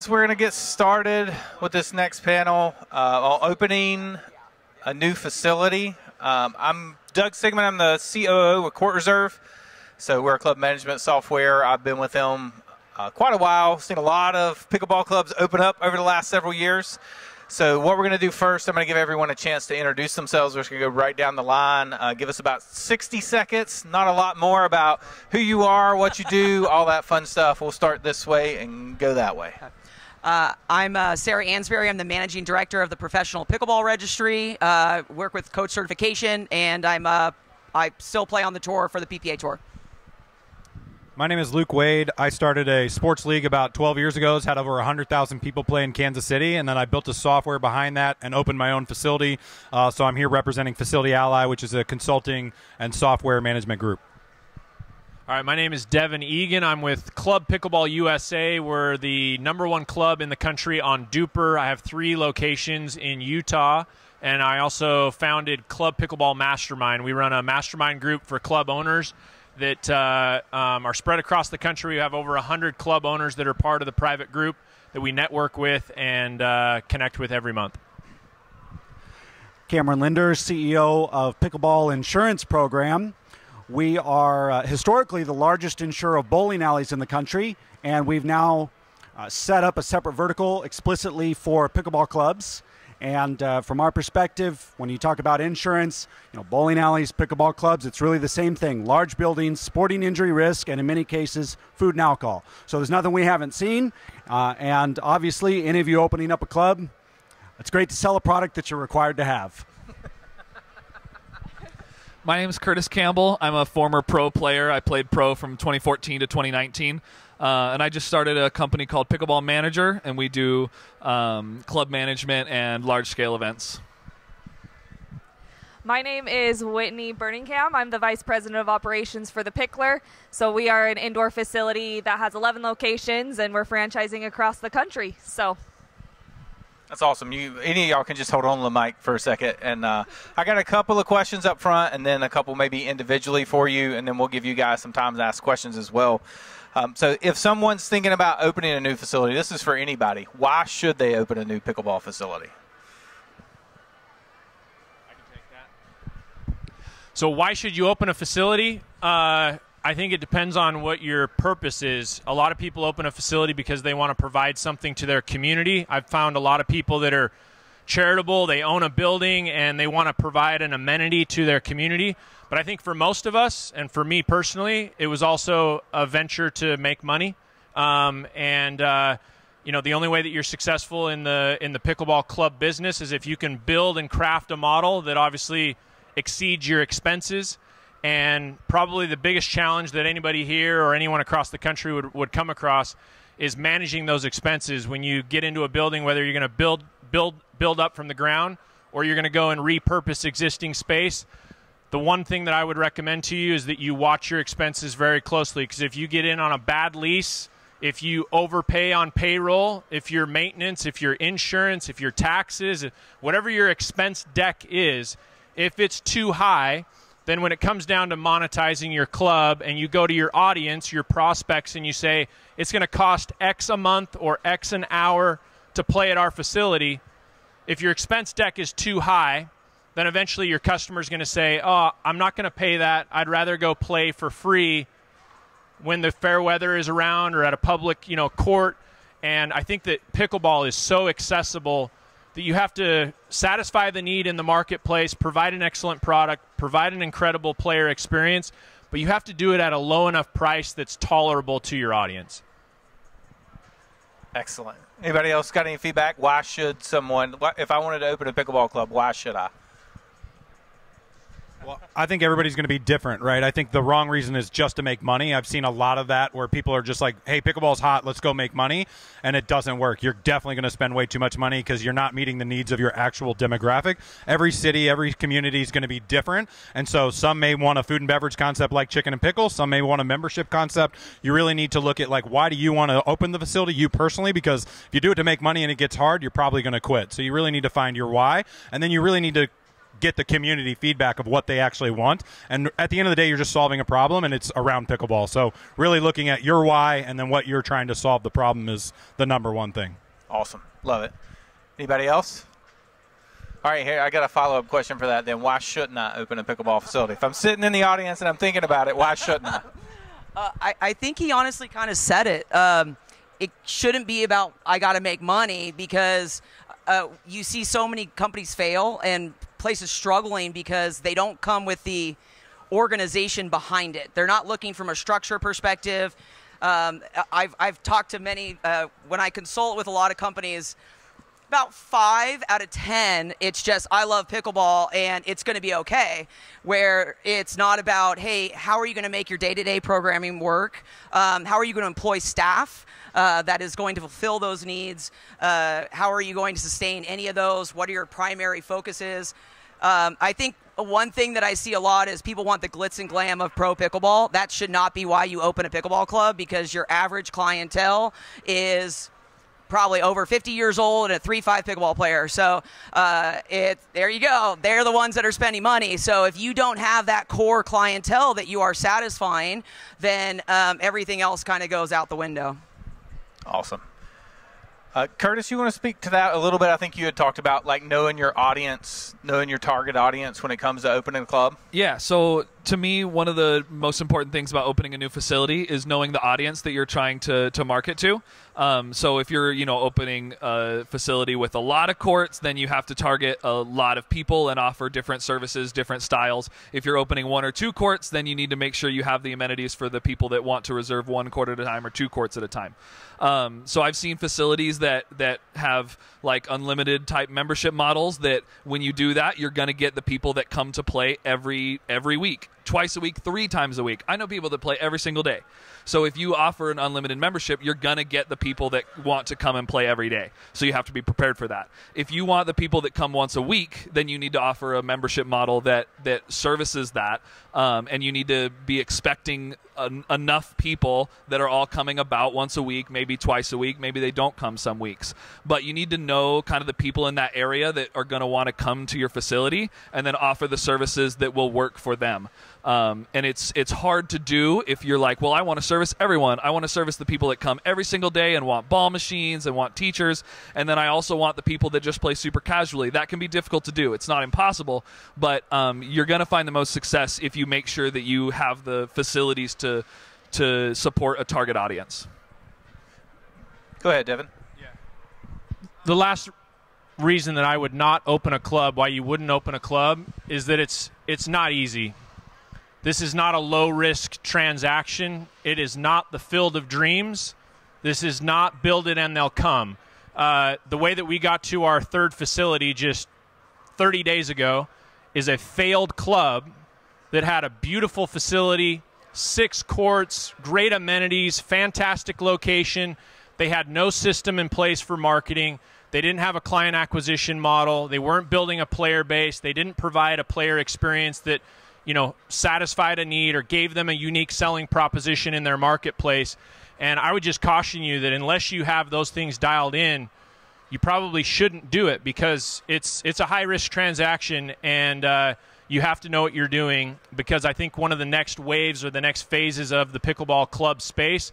So we're going to get started with this next panel on opening a new facility. I'm Doug Sigmon. I'm the COO with Court Reserve. So we're a club management software. I've been with them quite a while. Seen a lot of pickleball clubs open up over the last several years. So what we're going to do first, I'm going to give everyone a chance to introduce themselves. We're just going to go right down the line. Give us about 60 seconds, not a lot more, about who you are, what you do, all that fun stuff. We'll start this way and go that way. I'm Sarah Ansboury. I'm the managing director of the Professional Pickleball Registry. Work with coach certification, and I still play on the tour for the PPA Tour. My name is Luke Wade. I started a sports league about 12 years ago. It's had over 100,000 people play in Kansas City, and then I built a software behind that and opened my own facility. So I'm here representing Facility Ally, which is a consulting and software management group. All right, my name is Devan Egan. I'm with Club Pickleball USA. We're the #1 club in the country on Duper. I have 3 locations in Utah, and I also founded Club Pickleball Mastermind. We run a mastermind group for club owners that are spread across the country. We have over 100 club owners that are part of the private group that we network with and connect with every month. Cameron Linder, CEO of Pickleball Insurance Program. We are historically the largest insurer of bowling alleys in the country, and we've now set up a separate vertical explicitly for pickleball clubs. And from our perspective, when you talk about insurance, bowling alleys, pickleball clubs, it's really the same thing. Large buildings, sporting injury risk, and in many cases, food and alcohol. So there's nothing we haven't seen. And obviously, any of you opening up a club, it's great to sell a product that you're required to have. My name is Kurtis Campbell. I'm a former pro player. I played pro from 2014 to 2019. And I just started a company called Pickleball Manager, and we do club management and large-scale events. My name is Whitney Burningham. I'm the Vice President of Operations for the Picklr. So we are an indoor facility that has 11 locations, and we're franchising across the country. So that's awesome. Any of y'all can just hold on to the mic for a second. And I got a couple of questions up front and then a couple maybe individually for you, and then we'll give you guys some time to ask questions as well. So if someone's thinking about opening a new facility, this is for anybody. Why should they open a new pickleball facility? I can take that. So why should you open a facility? I think it depends on what your purpose is. A lot of people open a facility because they want to provide something to their community. I've found a lot of people that are charitable, they own a building, and they want to provide an amenity to their community. But I think for most of us, and for me personally, it was also a venture to make money. The only way that you're successful in the pickleball club business is if you can build and craft a model that obviously exceeds your expenses. And probably the biggest challenge that anybody here or anyone across the country would come across is managing those expenses when you get into a building, whether you're going to build up from the ground or you're going to go and repurpose existing space. The one thing that I would recommend to you is that you watch your expenses very closely, because if you get in on a bad lease, if you overpay on payroll, if your maintenance, if your insurance, if your taxes, whatever your expense deck is, if it's too high, then when it comes down to monetizing your club and you go to your audience, your prospects, and you say, it's going to cost X a month or X an hour to play at our facility, if your expense deck is too high, then eventually your customer's going to say, oh, I'm not going to pay that. I'd rather go play for free when the fair weather is around or at a public, court. And I think that pickleball is so accessible that you have to satisfy the need in the marketplace, provide an excellent product, provide an incredible player experience, but you have to do it at a low enough price that's tolerable to your audience. Excellent. Anybody else got any feedback? Why should someone, if I wanted to open a pickleball club, why should I? Well, I think everybody's going to be different, right? I think the wrong reason is just to make money. I've seen a lot of that where people are just like, hey, pickleball's hot, let's go make money, and it doesn't work. You're definitely going to spend way too much money because you're not meeting the needs of your actual demographic. Every city, every community is going to be different, and so some may want a food and beverage concept like chicken and pickle. Some may want a membership concept. You really need to look at, why do you want to open the facility, you personally? Because if you do it to make money and it gets hard, you're probably going to quit. So you really need to find your why, and then you really need to get the community feedback of what they actually want. And at the end of the day, you're just solving a problem, and it's around pickleball. So really looking at your why and then what you're trying to solve the problem is the number one thing. Awesome. Love it. Anybody else? All right, here, I got a follow-up question for that then. Why shouldn't I open a pickleball facility? If I'm sitting in the audience and I'm thinking about it, why shouldn't I? I think he honestly kind of said it. It shouldn't be about I got to make money, because you see so many companies fail and places struggling because they don't come with the organization behind it. They're not looking from a structure perspective. I've talked to many, when I consult with a lot of companies, about 5 out of 10, it's just, I love pickleball and it's going to be okay. Where it's not about, hey, how are you going to make your day-to-day programming work? How are you going to employ staff that is going to fulfill those needs? How are you going to sustain any of those? What are your primary focuses? I think one thing that I see a lot is people want the glitz and glam of pro pickleball. That should not be why you open a pickleball club, because your average clientele is probably over 50 years old and a 3-5 pickleball player. So there you go. They're the ones that are spending money. So if you don't have that core clientele that you are satisfying, then everything else kind of goes out the window. Awesome. Kurtis, you want to speak to that a little bit? I think you had talked about like knowing your audience, knowing your target audience when it comes to opening a club. Yeah, so to me, one of the most important things about opening a new facility is knowing the audience that you're trying to market to. So if you're, opening a facility with a lot of courts, then you have to target a lot of people and offer different services, different styles. If you're opening 1 or 2 courts, then you need to make sure you have the amenities for the people that want to reserve 1 court at a time or 2 courts at a time. So I've seen facilities that have like unlimited type membership models that when you do that, you're going to get the people that come to play every week, twice a week, 3 times a week. I know people that play every single day. So if you offer an unlimited membership, you're going to get the people that want to come and play every day. So you have to be prepared for that. If you want the people that come once a week, then you need to offer a membership model that services that. And you need to be expecting enough people that are all coming about once a week, maybe twice a week. Maybe they don't come some weeks. But you need to know kind of the people in that area that are going to want to come to your facility and then offer the services that will work for them. And it's hard to do if you're like, well, I want to service everyone. I want to service the people that come every single day and want ball machines and want teachers. And then I also want the people that just play super casually. That can be difficult to do. It's not impossible, but you're going to find the most success if you make sure that you have the facilities to support a target audience. Go ahead, Devan. Yeah. The last reason that I would not open a club, why you wouldn't open a club, is that it's not easy. This is not a low-risk transaction. It is not the field of dreams. This is not build it and they'll come. The way that we got to our 3rd facility just 30 days ago is a failed club that had a beautiful facility, 6 courts, great amenities, fantastic location. They had no system in place for marketing. They didn't have a client acquisition model. They weren't building a player base. They didn't provide a player experience that satisfied a need or gave them a unique selling proposition in their marketplace. And I would just caution you that unless you have those things dialed in, you probably shouldn't do it, because it's a high-risk transaction, and you have to know what you're doing, because I think one of the next waves or the next phases of the pickleball club space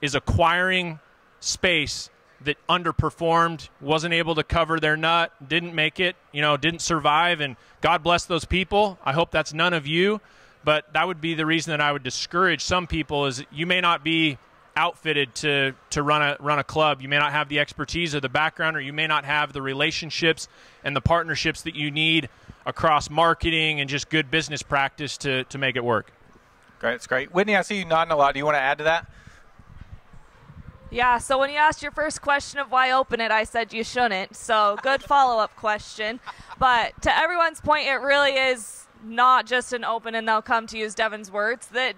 is acquiring space that underperformed, wasn't able to cover their nut, didn't make it, didn't survive, and God bless those people. I hope that's none of you, but that would be the reason that I would discourage some people, is you may not be outfitted to run a club. You may not have the expertise or the background, or you may not have the relationships and the partnerships that you need across marketing and just good business practice to make it work. Great, that's great. Whitney, I see you nodding a lot. Do you want to add to that? Yeah, so when you asked your first question of why open it, I said you shouldn't. So good follow-up question. But to everyone's point, it really is not just an open and they'll come, to use Devan's words. That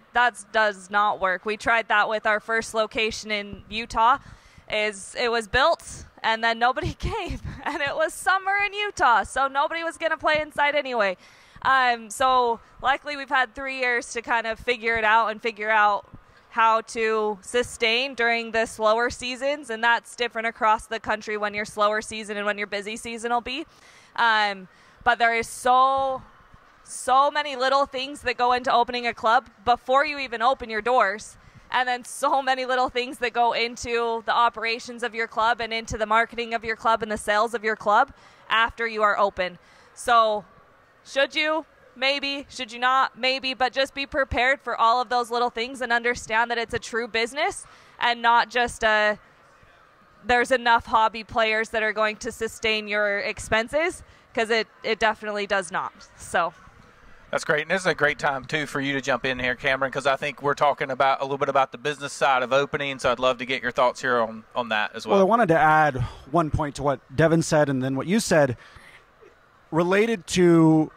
does not work. We tried that with our first location in Utah. It was built and then nobody came. And it was summer in Utah, so nobody was going to play inside anyway. So luckily we've had 3 years to kind of figure it out and figure out how to sustain during the slower seasons, and that's different across the country when your slower season and when your busy season will be. but there is so many little things that go into opening a club before you even open your doors, and then so many little things that go into the operations of your club and into the marketing of your club and the sales of your club after you are open. So should you? Maybe. Should you not? Maybe. But just be prepared for all of those little things and understand that it's a true business and not just there's enough hobby players that are going to sustain your expenses, because it definitely does not. So that's great. And this is a great time, too, for you to jump in here, Cameron, because I think we're talking about a little bit about the business side of opening, so I'd love to get your thoughts here on that as well. Well, I wanted to add one point to what Devan said and then what you said related to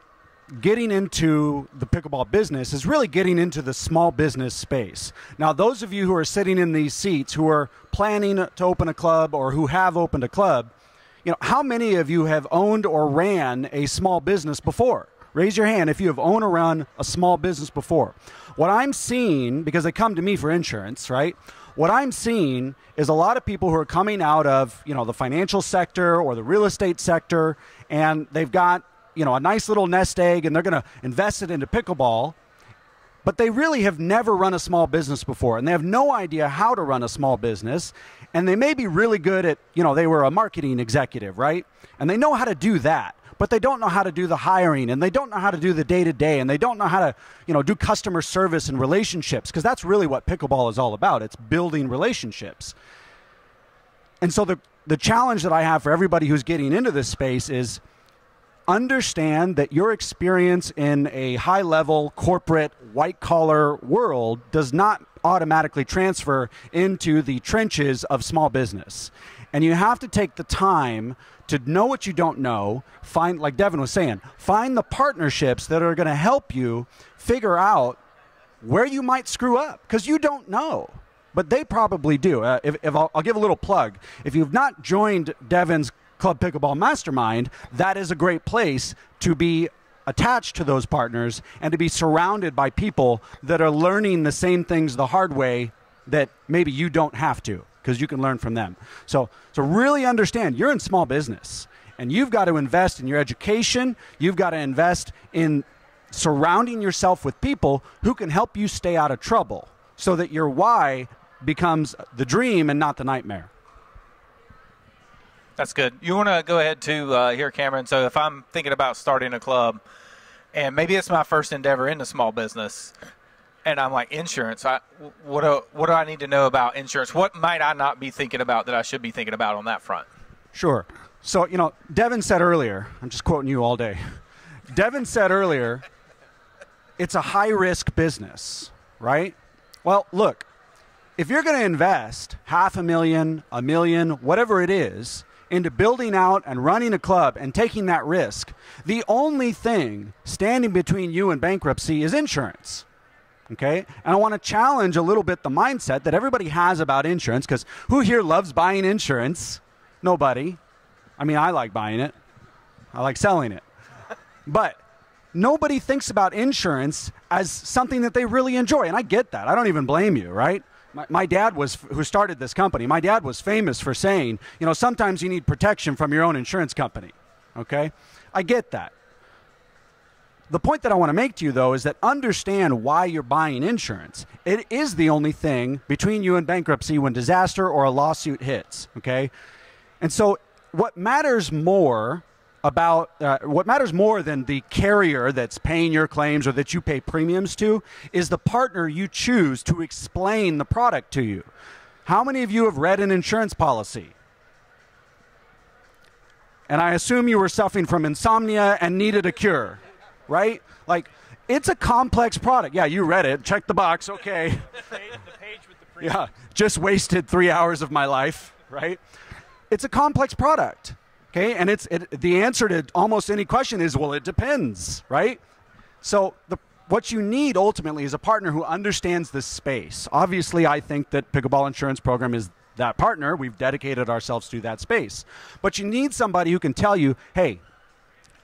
getting into the pickleball business is really getting into the small business space. Now, those of you who are sitting in these seats who are planning to open a club or who have opened a club, how many of you have owned or ran a small business before? Raise your hand if you have owned or run a small business before. What I'm seeing, because they come to me for insurance, right? What I'm seeing is a lot of people who are coming out of, the financial sector or the real estate sector, and they've got, a nice little nest egg, and they're going to invest it into pickleball, but they really have never run a small business before, and they have no idea how to run a small business, and they may be really good at, they were a marketing executive, right? And they know how to do that. But they don't know how to do the hiring, and they don't know how to do the day-to-day, and they don't know how to, do customer service and relationships, because that's really what pickleball is all about. It's building relationships. And so the challenge that I have for everybody who's getting into this space is understand that your experience in a high-level, corporate, white-collar world does not automatically transfer into the trenches of small business. And you have to take the time to know what you don't know, find, like Devan was saying, find the partnerships that are going to help you figure out where you might screw up, because you don't know, but they probably do. If I'll give a little plug. If you've not joined Devan's Club Pickleball Mastermind, that is a great place to be attached to those partners and to be surrounded by people that are learning the same things the hard way that maybe you don't have to, because you can learn from them. So really understand you're in small business, and you've got to invest in your education. You've got to invest in surrounding yourself with people who can help you stay out of trouble so that your why becomes the dream and not the nightmare. That's good. You want to go ahead to here, Cameron. So if I'm thinking about starting a club, and maybe it's my first endeavor into small business, and I'm like, insurance, what do I need to know about insurance? What might I not be thinking about that I should be thinking about on that front? Sure. So, Devan said earlier, I'm just quoting you all day. Devan said earlier, it's a high-risk business, right? Well, look, if you're going to invest $500,000, $1 million, whatever it is, into building out and running a club and taking that risk, the only thing standing between you and bankruptcy is insurance. Okay? And I want to challenge a little bit the mindset that everybody has about insurance, because who here loves buying insurance? Nobody. I mean, I like buying it. I like selling it. But nobody thinks about insurance as something that they really enjoy. And I get that. I don't even blame you, right? My dad who started this company, my dad was famous for saying, sometimes you need protection from your own insurance company. Okay? I get that. The point that I want to make to you, though, is that understand why you're buying insurance. It is the only thing between you and bankruptcy when disaster or a lawsuit hits, okay? And so what matters more than the carrier that's paying your claims or that you pay premiums to is the partner you choose to explain the product to you. How many of you have read an insurance policy? And I assume you were suffering from insomnia and needed a cure. Right? Like, it's a complex product. Yeah, you read it. Check the box. Okay. The page with the premium. Yeah, just wasted 3 hours of my life, right? It's a complex product, okay? And the answer to almost any question is, well, it depends, right? So what you need ultimately is a partner who understands this space. Obviously, I think that Pickleball Insurance Program is that partner. We've dedicated ourselves to that space. But you need somebody who can tell you, hey,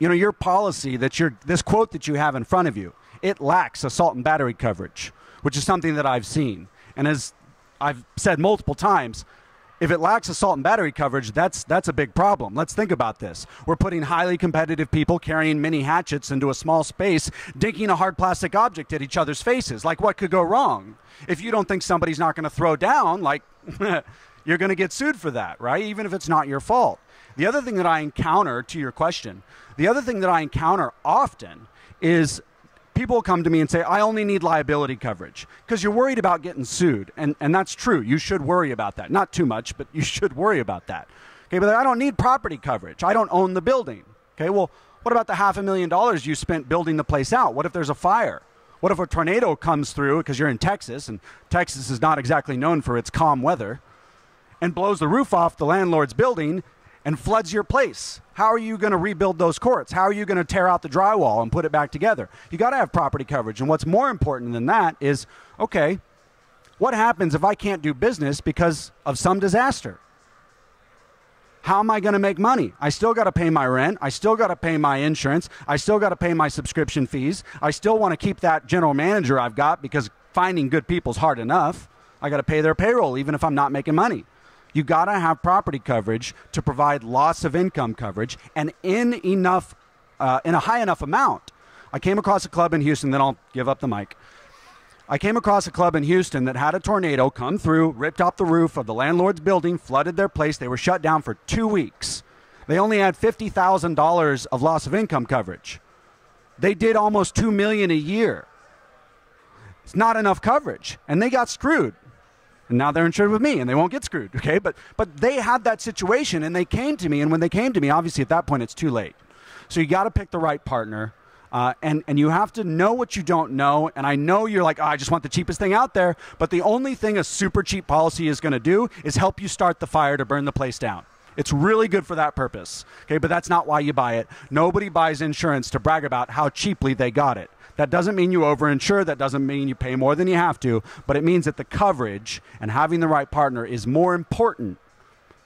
your policy, this quote that you have in front of you, it lacks assault and battery coverage, which is something that I've seen. And as I've said multiple times, If it lacks assault and battery coverage, that's a big problem. Let's think about this. We're putting highly competitive people carrying mini hatchets into a small space, dinking a hard plastic object at each other's faces. Like, what could go wrong? If you don't think somebody's not going to throw down, like, you're going to get sued for that, right? Even if it's not your fault. The other thing that I encounter, to your question, the other thing that I encounter often is people come to me and say, I only need liability coverage, because you're worried about getting sued. And that's true. You should worry about that. Not too much, but you should worry about that. Okay, but I don't need property coverage. I don't own the building. Okay, well, what about the $500,000 you spent building the place out? What if there's a fire? What if a tornado comes through, because you're in Texas, and Texas is not exactly known for its calm weather, and blows the roof off the landlord's building and floods your place? How are you going to rebuild those courts? How are you going to tear out the drywall and put it back together? You got to have property coverage. And what's more important than that is, okay, what happens if I can't do business because of some disaster? How am I going to make money? I still got to pay my rent. I still got to pay my insurance. I still got to pay my subscription fees. I still want to keep that general manager I've got, because finding good people is hard enough. I got to pay their payroll even if I'm not making money. You got to have property coverage to provide loss of income coverage, and in a high enough amount. I came across a club in Houston, then I'll give up the mic. I came across a club in Houston that had a tornado come through, ripped off the roof of the landlord's building, flooded their place. They were shut down for 2 weeks. They only had $50,000 of loss of income coverage. They did almost $2 million a year. It's not enough coverage, and they got screwed. And now they're insured with me, and they won't get screwed, okay? But they had that situation, and they came to me, and when they came to me, obviously at that point it's too late. So you got to pick the right partner, and you have to know what you don't know. And I know you're like, I just want the cheapest thing out there, but the only thing a super cheap policy is going to do is help you start the fire to burn the place down. It's really good for that purpose, okay? But that's not why you buy it. Nobody buys insurance to brag about how cheaply they got it. That doesn't mean you overinsure. That doesn't mean you pay more than you have to. But it means that the coverage and having the right partner is more important,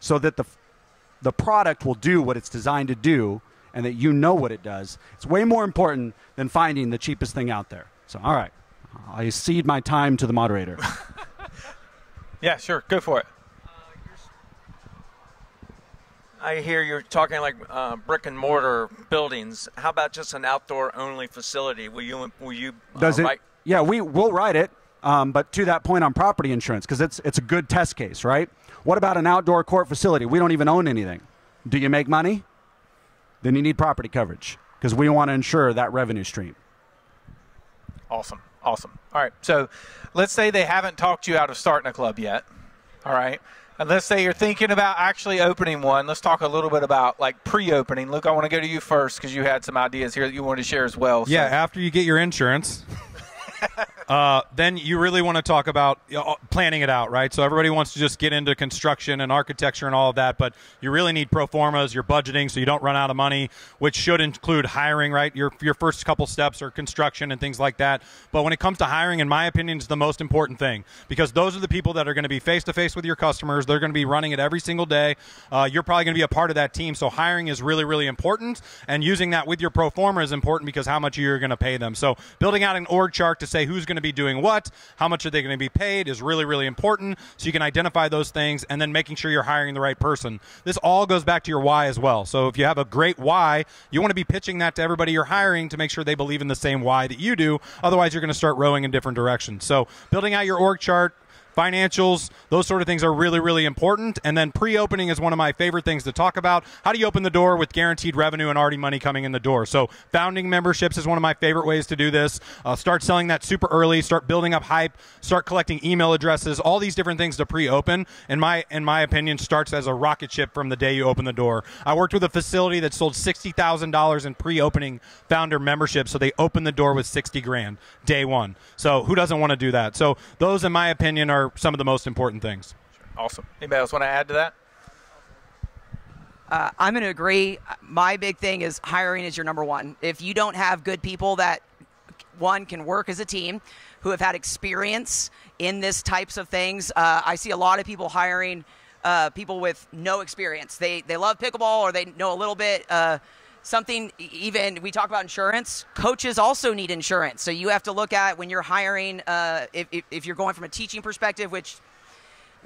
so that the product will do what it's designed to do, and that you know what it does. It's way more important than finding the cheapest thing out there. So, all right. I cede my time to the moderator. Yeah, sure. Go for it. I hear you're talking like brick and mortar buildings. How about just an outdoor only facility? Will you write? Yeah, we'll write it. But to that point on property insurance, because it's a good test case, right? What about an outdoor court facility? We don't even own anything. Do you make money? Then you need property coverage, because we want to insure that revenue stream. Awesome. All right. So let's say they haven't talked you out of starting a club yet. All right. And let's say you're thinking about actually opening one. Let's talk a little bit about like pre-opening. Luke, I want to go to you first, because you had some ideas here that you wanted to share as well. Yeah, so. After you get your insurance, then you really want to talk about planning it out, right? So everybody wants to just get into construction and architecture and all of that, but you really need pro formas, your budgeting, so you don't run out of money, which should include hiring, right? Your first couple steps are construction and things like that. But when it comes to hiring, in my opinion, is the most important thing, because those are the people that are going to be face-to-face with your customers. They're going to be running it every single day. You're probably going to be a part of that team, so hiring is really, really important, and using that with your pro forma is important, because how much you're going to pay them. So building out an org chart to say who's going to be doing what, how much are they going to be paid is really, really important, so you can identify those things, and then making sure you're hiring the right person. This all goes back to your why as well. So if you have a great why, you want to be pitching that to everybody you're hiring to make sure they believe in the same why that you do. Otherwise, you're going to start rowing in different directions. So building out your org chart, financials, those sort of things are really, really important. And then pre-opening is one of my favorite things to talk about. How do you open the door with guaranteed revenue and already money coming in the door? So founding memberships is one of my favorite ways to do this. Start selling that super early, start building up hype, start collecting email addresses, all these different things to pre-open, in my opinion, starts as a rocket ship from the day you open the door. I worked with a facility that sold $60,000 in pre-opening founder memberships, so they opened the door with $60,000 day one. So who doesn't want to do that? So those, in my opinion, are some of the most important things. Awesome. Anybody else want to add to that? I'm going to agree. My big thing is hiring is your number one. If you don't have good people that, one, can work as a team, who have had experience in this types of things, I see a lot of people hiring people with no experience. They love pickleball, or they know a little bit. Something, even we talk about insurance, coaches also need insurance. So you have to look at when you're hiring, if you're going from a teaching perspective, which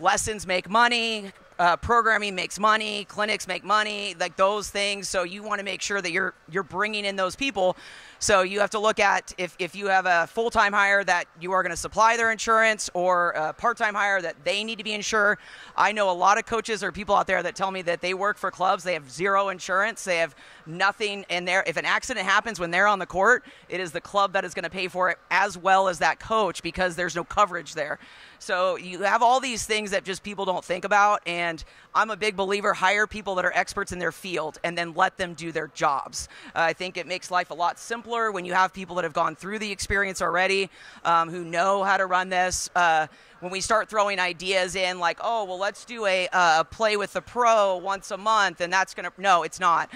lessons make money, programming makes money, clinics make money, like those things. So you want to make sure that you're bringing in those people. So you have to look at if you have a full-time hire that you are going to supply their insurance, or a part-time hire that they need to be insured. I know a lot of coaches or people out there that tell me that they work for clubs, they have zero insurance, they have nothing in there. If an accident happens when they're on the court, it is the club that is going to pay for it as well as that coach, because there's no coverage there. So you have all these things that just people don't think about, and I'm a big believer, hire people that are experts in their field and then let them do their jobs. I think it makes life a lot simpler when you have people that have gone through the experience already, who know how to run this. When we start throwing ideas in like, oh, well, let's do a play with the pro once a month, and that's going to – no, it's not.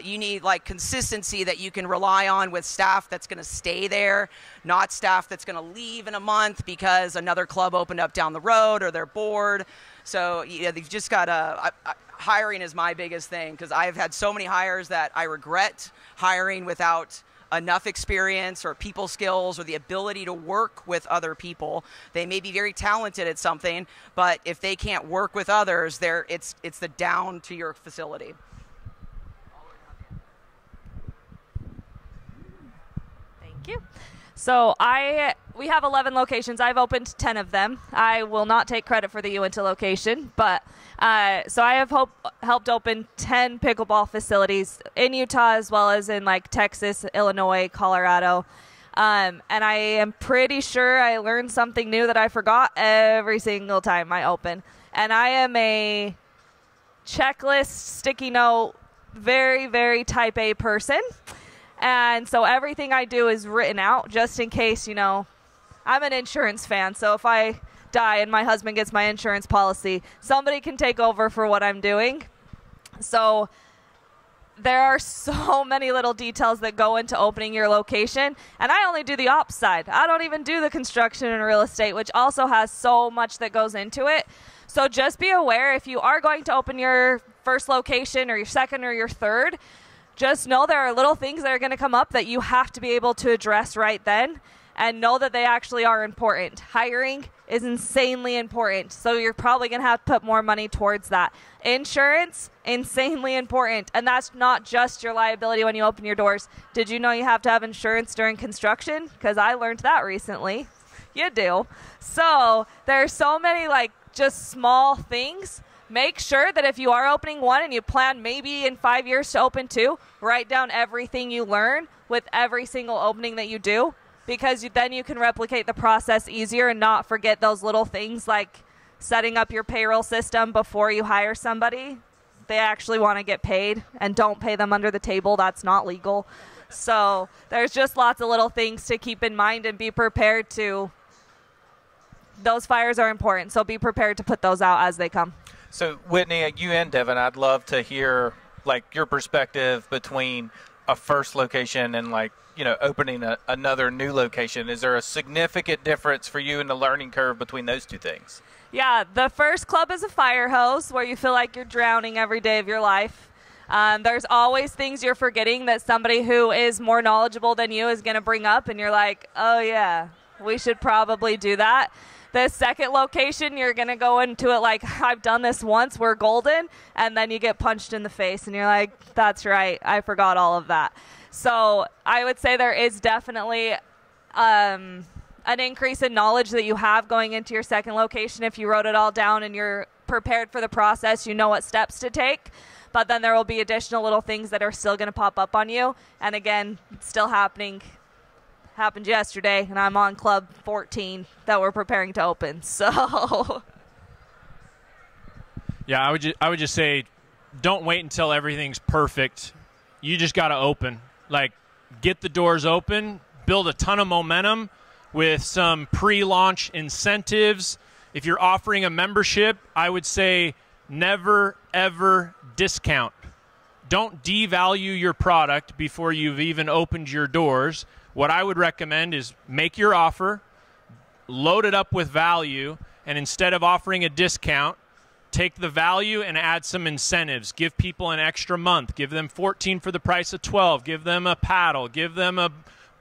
You need, like, consistency that you can rely on with staff that's going to stay there, not staff that's going to leave in a month because another club opened up down the road or they're bored. So you've just got to hiring is my biggest thing, because I've had so many hires that I regret hiring without – enough experience or people skills or the ability to work with other people. They may be very talented at something, but if they can't work with others, it's the down to your facility. Thank you. So we have 11 locations. I've opened 10 of them. I will not take credit for the Uinta location, but so I have helped open 10 pickleball facilities in Utah, as well as in like Texas, Illinois, Colorado. And I am pretty sure I learned something new that I forgot every single time I open. And I am a checklist, sticky note, very, very type A person. And so everything I do is written out just in case, I'm an insurance fan. So if I die and my husband gets my insurance policy, somebody can take over for what I'm doing. So there are so many little details that go into opening your location. And I only do the ops side. I don't even do the construction and real estate, which also has so much that goes into it. So just be aware, if you are going to open your first location or your second or your third, just know there are little things that are going to come up that you have to be able to address right then, and know that they actually are important. Hiring is insanely important, so you're probably going to have to put more money towards that. Insurance, insanely important, and that's not just your liability when you open your doors. Did you know you have to have insurance during construction? Because I learned that recently. You do. So there's so many just small things. Make sure that if you are opening one and you plan maybe in 5 years to open two, write down everything you learn with every single opening that you do, because then you can replicate the process easier and not forget those little things like setting up your payroll system before you hire somebody. They actually want to get paid, and don't pay them under the table. That's not legal. So there's just lots of little things to keep in mind and be prepared to. Those fires are important, so be prepared to put those out as they come. So, Whitney, you and Devan, I'd love to hear, your perspective between a first location and, opening another new location. Is there a significant difference for you in the learning curve between those two things? Yeah, the first club is a fire hose where you feel like you're drowning every day of your life. There's always things you're forgetting that somebody who is more knowledgeable than you is going to bring up, and you're like, oh, yeah, we should probably do that. The second location, you're going to go into it like, I've done this once, we're golden, and then you get punched in the face, and you're like, that's right, I forgot all of that. So I would say there is definitely an increase in knowledge that you have going into your second location. If you wrote it all down and you're prepared for the process, you know what steps to take. But then there will be additional little things that are still going to pop up on you. And again, it's still happened yesterday, and I'm on club 14 that we're preparing to open. So yeah, I would just say, don't wait until everything's perfect. You just got to open. Get the doors open, build a ton of momentum with some pre-launch incentives. If you're offering a membership, I would say never ever discount. Don't devalue your product before you've even opened your doors. What I would recommend is make your offer, load it up with value, and instead of offering a discount, take the value and add some incentives. Give people an extra month. Give them 14 for the price of 12. Give them a paddle. Give them a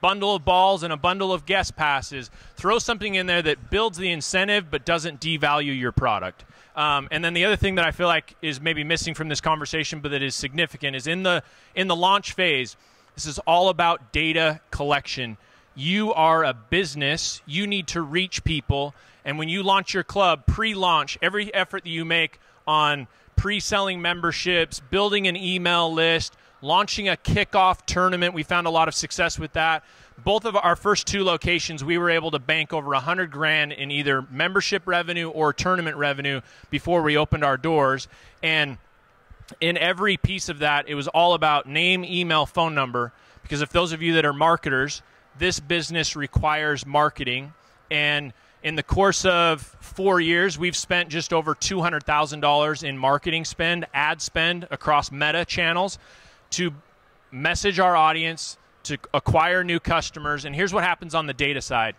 bundle of balls and a bundle of guest passes. Throw something in there that builds the incentive but doesn't devalue your product. And then the other thing that I feel like is maybe missing from this conversation, but that is significant, is in the launch phase, this is all about data collection. You are a business. You need to reach people. And when you launch your club, pre-launch, every effort that you make on pre-selling memberships, building an email list, launching a kickoff tournament, we found a lot of success with that. Both of our first 2 locations, we were able to bank over $100,000 in either membership revenue or tournament revenue before we opened our doors. And in every piece of that, it was all about name, email, phone number, because if those of you that are marketers, this business requires marketing. And in the course of 4 years, we've spent just over $200,000 in marketing spend, ad spend across Meta channels to message our audience, to acquire new customers. And here's what happens on the data side.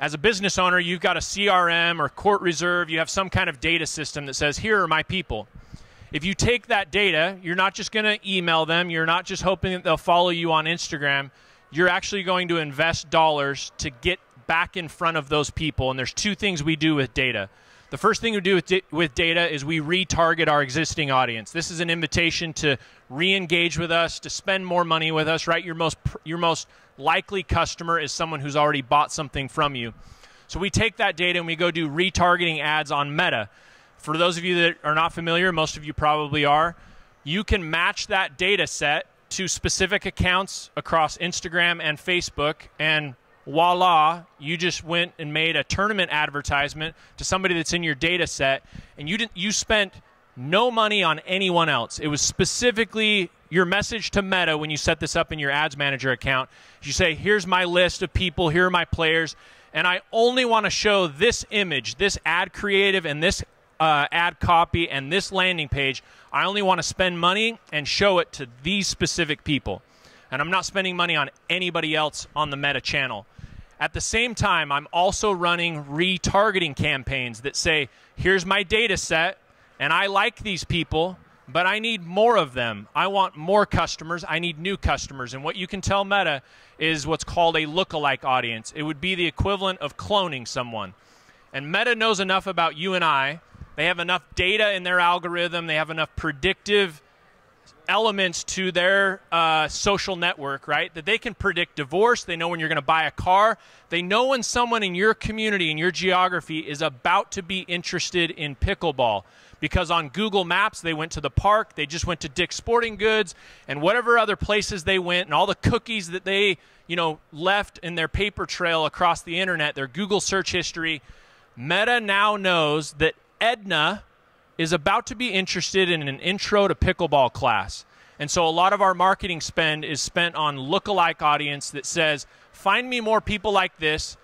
As a business owner, you've got a CRM or court reserve. You have some kind of data system that says, here are my people. If you take that data, you're not just going to email them. You're not just hoping that they'll follow you on Instagram. You're actually going to invest dollars to get back in front of those people. And there's 2 things we do with data. The first thing we do with data is we retarget our existing audience. This is an invitation to re-engage with us, to spend more money with us, right? Your most likely customer is someone who's already bought something from you. So we take that data and we go do retargeting ads on Meta. For those of you that are not familiar, most of you probably are, you can match that data set to specific accounts across Instagram and Facebook, and voila, you just went and made a tournament advertisement to somebody that's in your data set, and you spent no money on anyone else. It was specifically your message to Meta when you set this up in your Ads Manager account. You say, here's my list of people, here are my players, and I only want to show this image, this ad creative, and this ad copy, and this landing page. I only want to spend money and show it to these specific people. And I'm not spending money on anybody else on the Meta channel. At the same time, I'm also running retargeting campaigns that say, here's my data set, and I like these people, but I need more of them. I want more customers. I need new customers. And what you can tell Meta is what's called a lookalike audience. It would be the equivalent of cloning someone. And Meta knows enough about you and I. They have enough data in their algorithm. They have enough predictive elements to their social network, right, that they can predict divorce. They know when you're going to buy a car. They know when someone in your community, in your geography, is about to be interested in pickleball. Because on Google Maps, they went to the park, they just went to Dick's Sporting Goods, and whatever other places they went, and all the cookies that they, left in their paper trail across the internet, their Google search history. Meta now knows that Edna is about to be interested in an intro to pickleball class. And so a lot of our marketing spend is spent on lookalike audience that says, find me more people like this.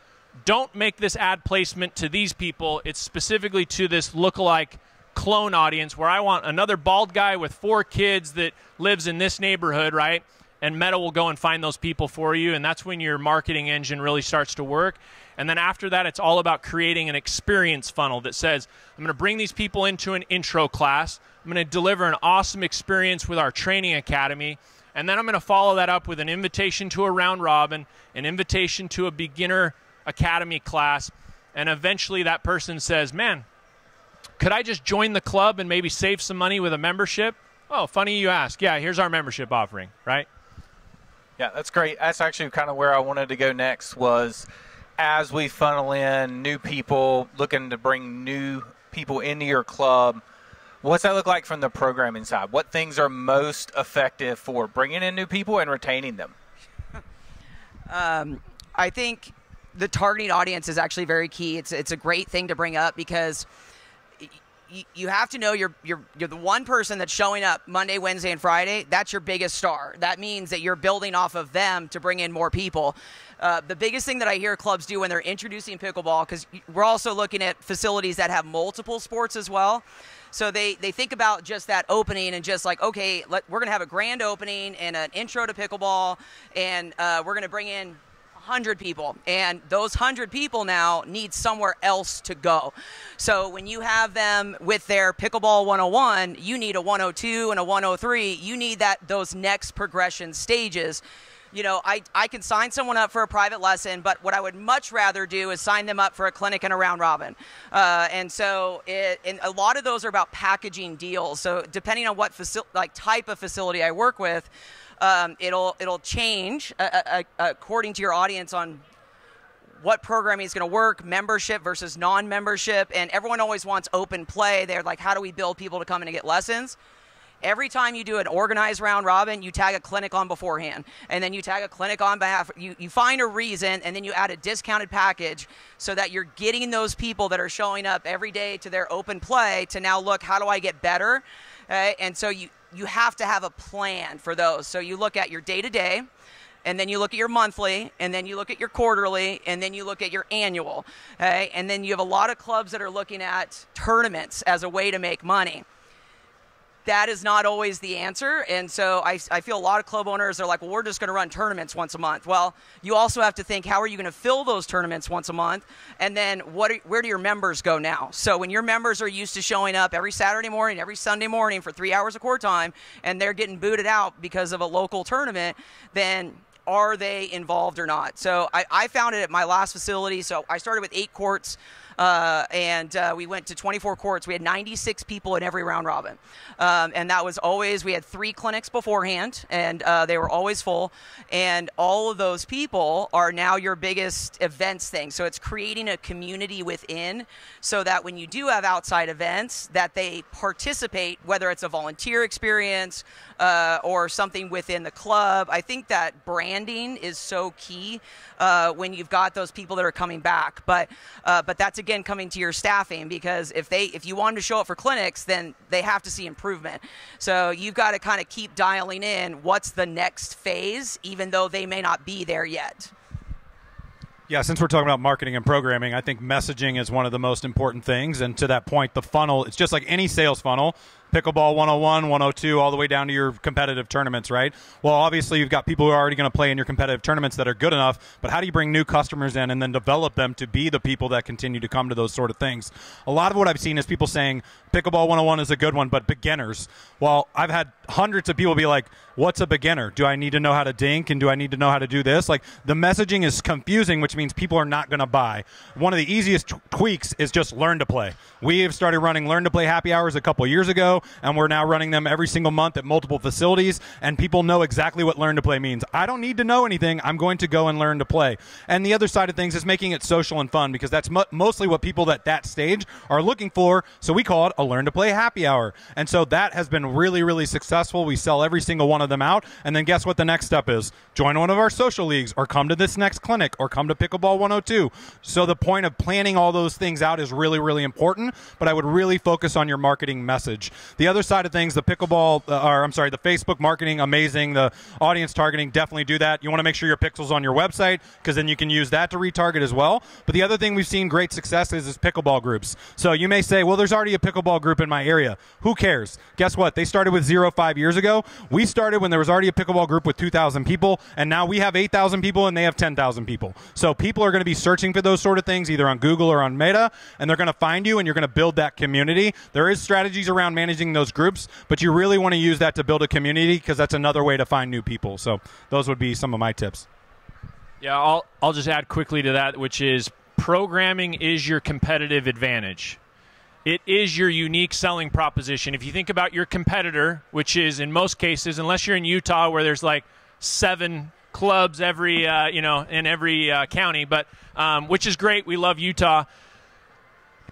Don't make this ad placement to these people. It's specifically to this lookalike clone audience where I want another bald guy with 4 kids that lives in this neighborhood, right? And Meta will go and find those people for you, and that's when your marketing engine really starts to work. And then after that, it's all about creating an experience funnel that says, I'm going to bring these people into an intro class. I'm going to deliver an awesome experience with our training academy. And then I'm going to follow that up with an invitation to a round robin, an invitation to a beginner academy class. And eventually that person says, man, could I just join the club and maybe save some money with a membership? Oh, funny you ask. Yeah, here's our membership offering, right? Yeah, that's great. That's actually kind of where I wanted to go next was as we funnel in new people, looking to bring new people into your club, what's that look like from the programming side? What things are most effective for bringing in new people and retaining them? I think the targeting audience is actually very key. It's a great thing to bring up because you have to know you're the one person that's showing up Monday, Wednesday, and Friday. That's your biggest star. That means that you're building off of them to bring in more people. The biggest thing that I hear clubs do when they're introducing pickleball, because we're also looking at facilities that have multiple sports as well. So they think about just that opening and just like, okay, we're going to have a grand opening and an intro to pickleball, and we're going to bring in 100 people, and those 100 people now need somewhere else to go. So when you have them with their pickleball 101, you need a 102 and a 103. You need those next progression stages. you know, I can sign someone up for a private lesson, but what I would much rather do is sign them up for a clinic and a round robin. And so and a lot of those are about packaging deals. So depending on what type of facility I work with, it'll change according to your audience on what programming is going to work, membership versus non-membership. And everyone always wants open play. They're like, how do we build people to come in and get lessons? Every time you do an organized round robin, you tag a clinic on beforehand, and then you tag a clinic on behalf. You find a reason, and then you add a discounted package so that you're getting those people that are showing up every day to their open play to now look, how do I get better? And so you have to have a plan for those. So you look at your day-to-day, and then you look at your monthly, and then you look at your quarterly, and then you look at your annual. And then you have a lot of clubs that are looking at tournaments as a way to make money. That is not always the answer, and so I feel a lot of club owners are like, well, we're just going to run tournaments once a month. Well, you also have to think, how are you going to fill those tournaments once a month, and then where do your members go now? So when your members are used to showing up every Saturday morning, every Sunday morning for 3 hours of court time, and they're getting booted out because of a local tournament, then are they involved or not? So I found it at my last facility. So I started with 8 courts. And we went to 24 courts. We had 96 people in every round robin. And that was always, we had 3 clinics beforehand, and they were always full. And all of those people are now your biggest events thing. So it's creating a community within so that when you do have outside events, that they participate, whether it's a volunteer experience or something within the club. I think that branding is so key when you've got those people that are coming back. But that's again coming to your staffing, because if you want them to show up for clinics, then they have to see improvement. So you've got to kind of keep dialing in what's the next phase, even though they may not be there yet. Yeah, since we're talking about marketing and programming, I think messaging is one of the most important things. And to that point, the funnel, it's just like any sales funnel. Pickleball 101, 102, all the way down to your competitive tournaments, right? Well, obviously, you've got people who are already going to play in your competitive tournaments that are good enough, but how do you bring new customers in and then develop them to be the people that continue to come to those sort of things? A lot of what I've seen is people saying, Pickleball 101 is a good one, but beginners. Well, I've had hundreds of people be like, what's a beginner? Do I need to know how to dink, and do I need to know how to do this? Like, the messaging is confusing, which means people are not going to buy. One of the easiest tweaks is just learn to play. We have started running learn to play happy hours a couple years ago, and we're now running them every single month at multiple facilities, and people know exactly what learn to play means. I don't need to know anything. I'm going to go and learn to play. And the other side of things is making it social and fun, because that's mostly what people at that stage are looking for, so we call it a learn to play happy hour. And so that has been really, really successful. We sell every single one of them out, and then guess what the next step is? Join one of our social leagues, or come to this next clinic, or come to Pickleball 102. So the point of planning all those things out is really, really important, but I would really focus on your marketing message. The other side of things, the the Facebook marketing, amazing. The audience targeting, definitely do that. You want to make sure your pixel's on your website, because then you can use that to retarget as well. But the other thing we've seen great success is pickleball groups. So you may say, well, there's already a pickleball group in my area. Who cares? Guess what? They started with 0 5 years ago. We started when there was already a pickleball group with 2,000 people, and now we have 8,000 people and they have 10,000 people. So people are going to be searching for those sort of things either on Google or on Meta, and they're going to find you, and you're going to build that community. There is strategies around managing those groups, but you really want to use that to build a community, because that's another way to find new people. So those would be some of my tips. Yeah, I'll just add quickly to that, which is programming is your competitive advantage. It is your unique selling proposition. If you think about your competitor, which is in most cases, unless you're in Utah where there's like 7 clubs every in every county, but which is great. We love Utah.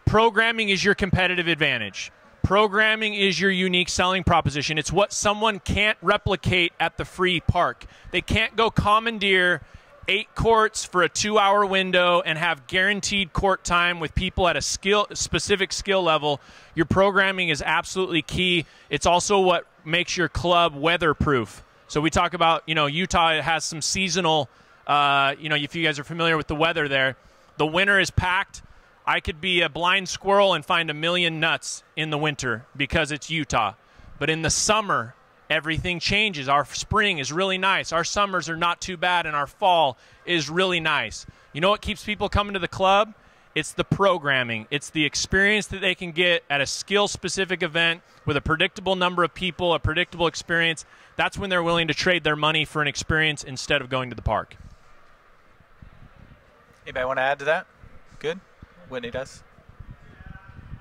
Programming is your competitive advantage. Programming is your unique selling proposition. It's what someone can't replicate at the free park. They can't go commandeer 8 courts for a 2-hour window and have guaranteed court time with people at a specific skill level. Your programming is absolutely key. It's also what makes your club weatherproof. So we talk about, Utah has some seasonal, if you guys are familiar with the weather there, the winter is packed. I could be a blind squirrel and find 1 million nuts in the winter because it's Utah. But in the summer, everything changes. Our spring is really nice. Our summers are not too bad, and our fall is really nice. You know what keeps people coming to the club? It's the programming. It's the experience that they can get at a skill-specific event with a predictable number of people, a predictable experience. That's when they're willing to trade their money for an experience instead of going to the park. Anybody want to add to that? Good. Whitney does.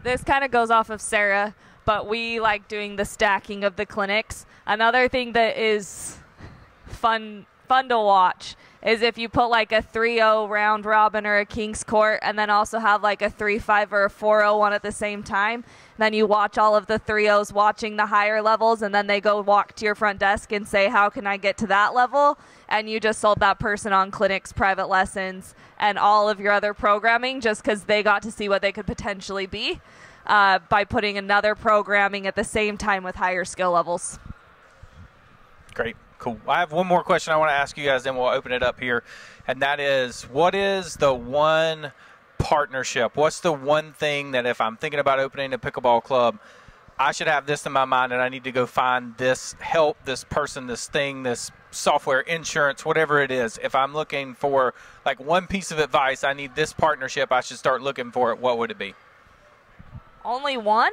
This kind of goes off of Sarah, but we like doing the stacking of the clinics. Another thing that is fun to watch is if you put like a 3-0 round robin or a king's court and then also have like a 3-5 or a 4-0 one at the same time. Then you watch all of the 3-0s watching the higher levels, and then they go walk to your front desk and say, how can I get to that level? And you just sold that person on clinics, private lessons, and all of your other programming just because they got to see what they could potentially be by putting another programming at the same time with higher skill levels. Great. Cool. I have one more question I want to ask you guys, then we'll open it up here. And that is, what is the one partnership? What's the one thing that if I'm thinking about opening a pickleball club, I should have this in my mind and I need to go find this help, this person, this thing, this software, insurance, whatever it is. If I'm looking for like one piece of advice, I need this partnership, I should start looking for it. What would it be? Only one?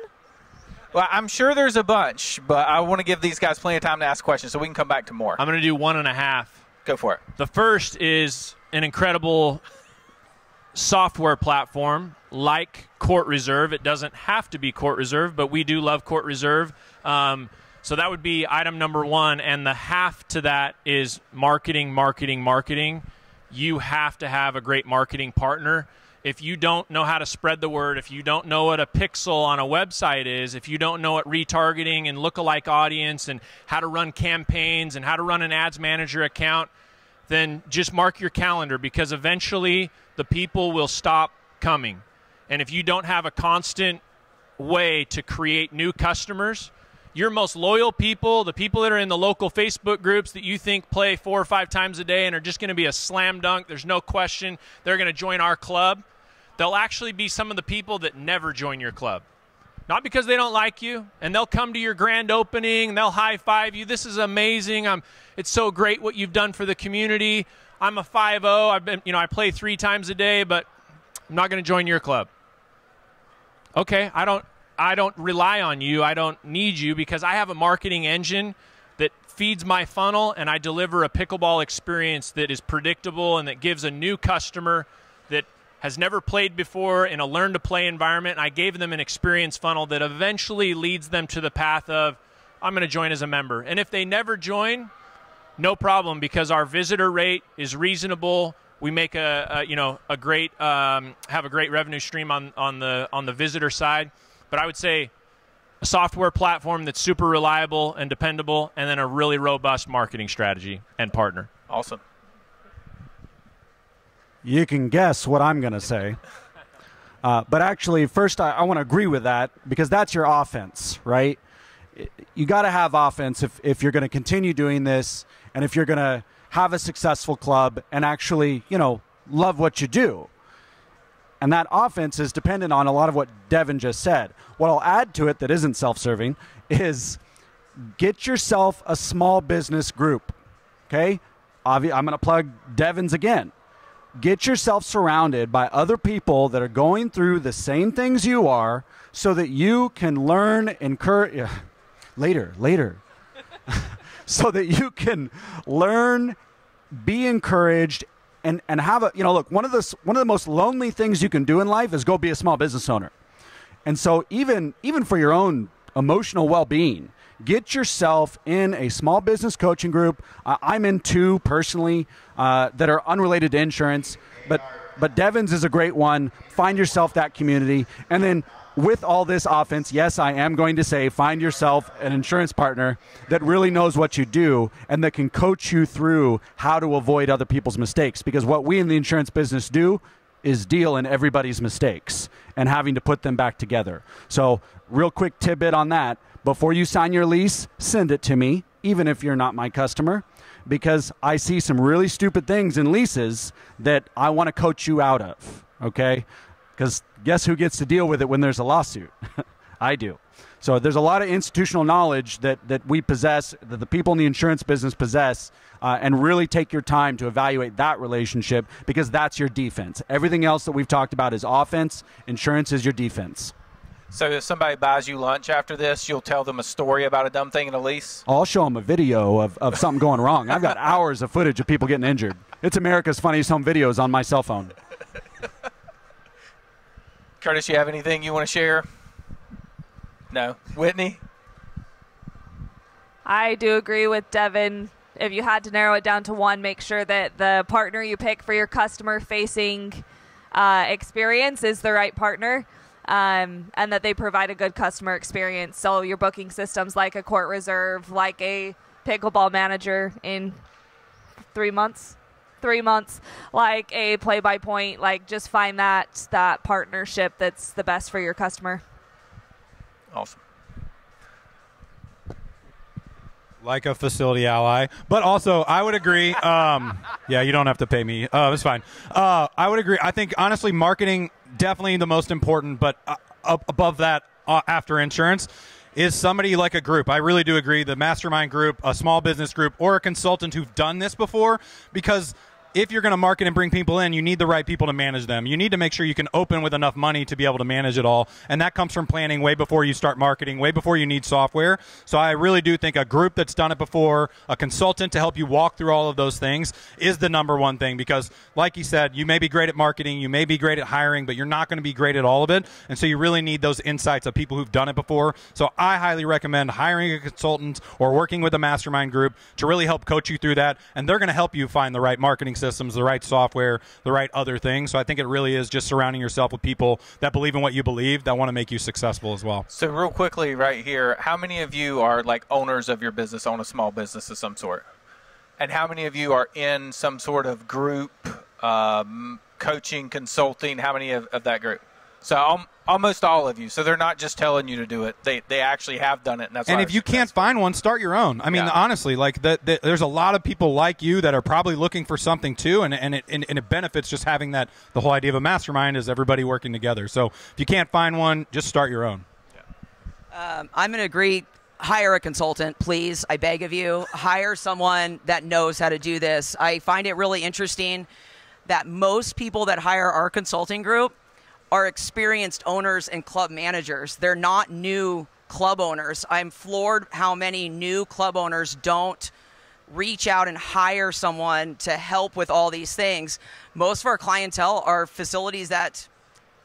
Well, I'm sure there's a bunch, but I want to give these guys plenty of time to ask questions so we can come back to more. I'm going to do 1.5. Go for it. The first is an incredible software platform like Court Reserve. It doesn't have to be Court Reserve, but we do love Court Reserve. So that would be item number one. And the half to that is marketing, marketing, marketing. You have to have a great marketing partner. If you don't know how to spread the word, if you don't know what a pixel on a website is, if you don't know what retargeting and lookalike audience and how to run campaigns and how to run an ads manager account, then just mark your calendar, because eventually the people will stop coming. And if you don't have a constant way to create new customers, your most loyal people, the people that are in the local Facebook groups that you think play 4 or 5 times a day and are just going to be a slam dunk, there's no question they're going to join our club, they'll actually be some of the people that never join your club. Not because they don't like you, and they'll come to your grand opening, and they'll high-five you. This is amazing. It's so great what you've done for the community. I'm a 5-0. I play 3 times a day, but I'm not going to join your club. Okay, I don't rely on you. I don't need you, because I have a marketing engine that feeds my funnel, and I deliver a pickleball experience that is predictable and that gives a new customer that has never played before in a learn-to-play environment. And I gave them an experience funnel that eventually leads them to the path of, I'm going to join as a member. And if they never join, no problem, because our visitor rate is reasonable. We make have a great revenue stream on the visitor side. But I would say a software platform that's super reliable and dependable, and then a really robust marketing strategy and partner. Awesome. You can guess what I'm going to say. But actually, first, I want to agree with that, because that's your offense, right? You got to have offense if you're going to continue doing this, and if you're going to have a successful club and actually, love what you do. And that offense is dependent on a lot of what Devan just said. What I'll add to it that isn't self-serving is get yourself a small business group, okay? I'm going to plug Devan's again. Get yourself surrounded by other people that are going through the same things you are, so that you can learn, later. So that you can learn, be encouraged, and have a, look, one of the most lonely things you can do in life is go be a small business owner. And so even for your own emotional well-being, get yourself in a small business coaching group. I'm in 2 personally that are unrelated to insurance, but Devan's is a great one. Find yourself that community. And then with all this offense, yes, I am going to say find yourself an insurance partner that really knows what you do and that can coach you through how to avoid other people's mistakes. Because what we in the insurance business do is deal in everybody's mistakes and having to put them back together. So real quick tidbit on that. Before you sign your lease, send it to me, even if you're not my customer, because I see some really stupid things in leases that I want to coach you out of, okay? Because guess who gets to deal with it when there's a lawsuit? I do. So there's a lot of institutional knowledge that we possess, that the people in the insurance business possess, and really take your time to evaluate that relationship, because that's your defense. Everything else that we've talked about is offense. Insurance is your defense. So if somebody buys you lunch after this, you'll tell them a story about a dumb thing in a lease? I'll show them a video of something going wrong. I've got hours of footage of people getting injured. It's America's Funniest Home Videos on my cell phone. Kurtis, you have anything you want to share? No. Whitney? I do agree with Devan. If you had to narrow it down to one, make sure that the partner you pick for your customer-facing experience is the right partner, and that they provide a good customer experience. So your booking systems, like a court reserve, like a pickleball manager in 3 months, like a play-by-point, like just find that partnership that's the best for your customer. Awesome. Like a facility ally. But also, I would agree. Yeah, you don't have to pay me. It's fine. I would agree. I think, honestly, marketing, definitely the most important. But above that, after insurance, is somebody like a group. I really do agree. The mastermind group, a small business group, or a consultant who've done this before. Because if you're going to market and bring people in, you need the right people to manage them. You need to make sure you can open with enough money to be able to manage it all. And that comes from planning way before you start marketing, way before you need software. So I really do think a group that's done it before, a consultant to help you walk through all of those things, is the number one thing. Because like you said, you may be great at marketing, you may be great at hiring, but you're not going to be great at all of it. And so you really need those insights of people who've done it before. So I highly recommend hiring a consultant or working with a mastermind group to really help coach you through that. And they're going to help you find the right marketing systems, the right software, the right other things. So I think it really is just surrounding yourself with people that believe in what you believe, that want to make you successful as well. So real quickly right here, how many of you are like owners of your business, own a small business of some sort? And how many of you are in some sort of group, coaching, consulting? How many of that group? So almost all of you. So they're not just telling you to do it. They actually have done it. And that's and if you can't find one, start your own. I mean, honestly, like there's a lot of people like you that are probably looking for something too, and it benefits just having that. The whole idea of a mastermind is everybody working together. So if you can't find one, just start your own. I'm going to agree. Hire a consultant, please. I beg of you. Hire someone that knows how to do this. I find it really interesting that most people that hire our consulting group are experienced owners and club managers. They're not new club owners. I'm floored how many new club owners don't reach out and hire someone to help with all these things. Most of our clientele are facilities that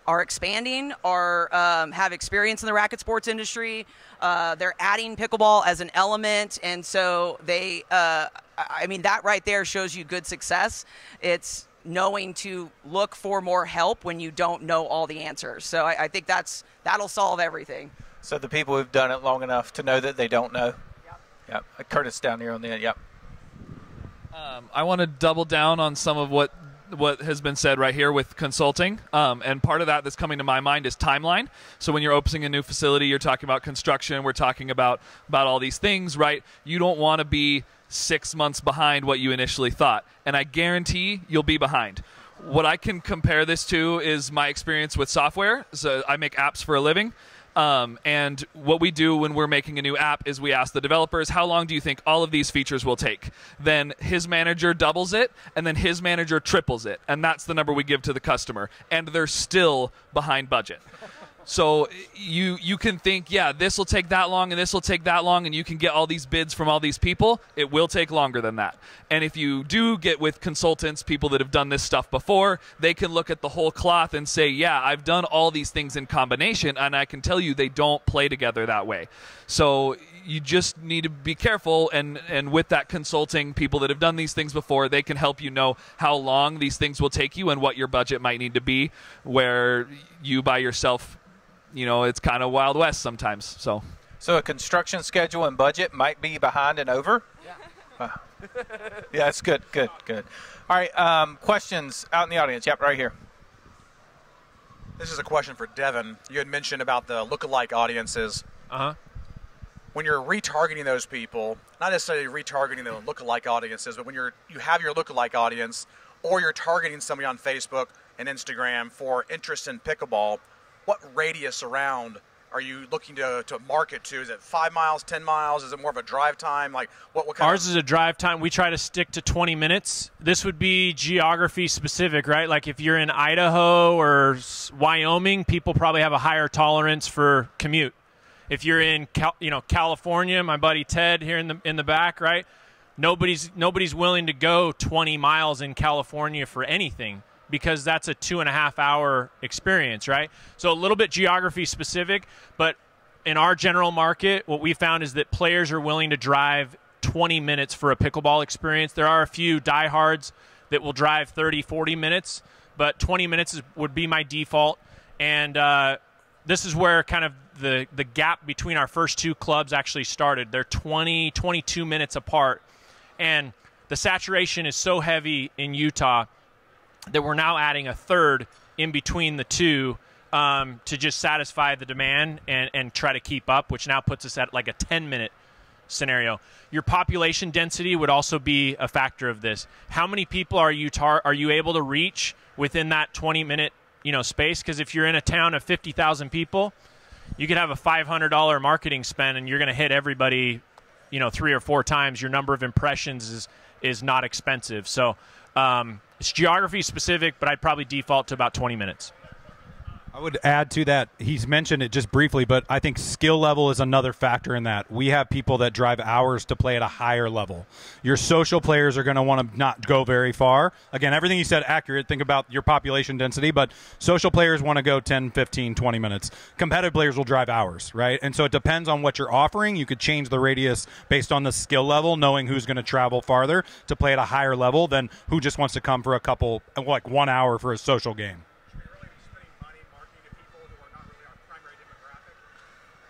are expanding, or have experience in the racket sports industry. They're adding pickleball as an element, and so they, I mean, that right there shows you good success. It's knowing to look for more help when you don't know all the answers. So I think that'll solve everything. So the people who've done it long enough to know that they don't know. Yep. Kurtis down here on the end. Yep. I want to double down on some of what has been said right here with consulting. And part of that's coming to my mind is timeline. So when you're opening a new facility, you're talking about construction, we're talking about all these things, right? You don't want to be 6 months behind what you initially thought. And I guarantee you'll be behind. What I can compare this to is my experience with software. So I make apps for a living. And what we do when we're making a new app is we ask the developers, how long do you think all of these features will take? Then his manager doubles it, and then his manager triples it. And that's the number we give to the customer. And they're still behind budget. So you can think, yeah, this will take that long and this will take that long, and you can get all these bids from all these people. It will take longer than that. And if you do get with consultants, people that have done this stuff before, they can look at the whole cloth and say, yeah, I've done all these things in combination, and I can tell you they don't play together that way. So you just need to be careful, and with that consulting, people that have done these things before, they can help you know how long these things will take you and what your budget might need to be, where you by yourself, you know, it's kind of Wild West sometimes. So a construction schedule and budget might be behind and over? Yeah. Wow. Yeah, that's good. All right, questions out in the audience. Yep, right here. This is a question for Devan. You had mentioned about the lookalike audiences. Uh-huh. When you're retargeting those people, not necessarily retargeting the lookalike audiences, but when you have your lookalike audience, or you're targeting somebody on Facebook and Instagram for interest in pickleball, what radius around are you looking to market to? Is it 5 miles, 10 miles? Is it more of a drive time? Like what kind Ours is a drive time. We try to stick to 20 minutes. This would be geography specific, right? Like if you're in Idaho or Wyoming, people probably have a higher tolerance for commute. If you're in California, my buddy Ted here in the back, right? Nobody's willing to go 20 miles in California for anything, because that's a 2.5 hour experience, right? So a little bit geography specific, but in our general market, what we found is that players are willing to drive 20 minutes for a pickleball experience. There are a few diehards that will drive 30, 40 minutes, but 20 minutes would be my default. And this is where kind of the gap between our first two clubs actually started. They're 20, 22 minutes apart. And the saturation is so heavy in Utah that we're now adding a third in between the two to just satisfy the demand and try to keep up, which now puts us at like a 10-minute scenario. Your population density would also be a factor of this. How many people are you able to reach within that 20-minute space? Because if you're in a town of 50,000 people, you could have a $500 marketing spend and you're going to hit everybody 3 or 4 times. Your number of impressions is not expensive. So it's geography specific, but I'd probably default to about 20 minutes. I would add to that, he's mentioned it just briefly, but I think skill level is another factor in that. We have people that drive hours to play at a higher level. Your social players are going to want to not go very far. Again, everything he said accurate. Think about your population density, but social players want to go 10, 15, 20 minutes. Competitive players will drive hours, right? And so it depends on what you're offering. You could change the radius based on the skill level, knowing who's going to travel farther to play at a higher level than who just wants to come for a couple, like 1 hour for a social game.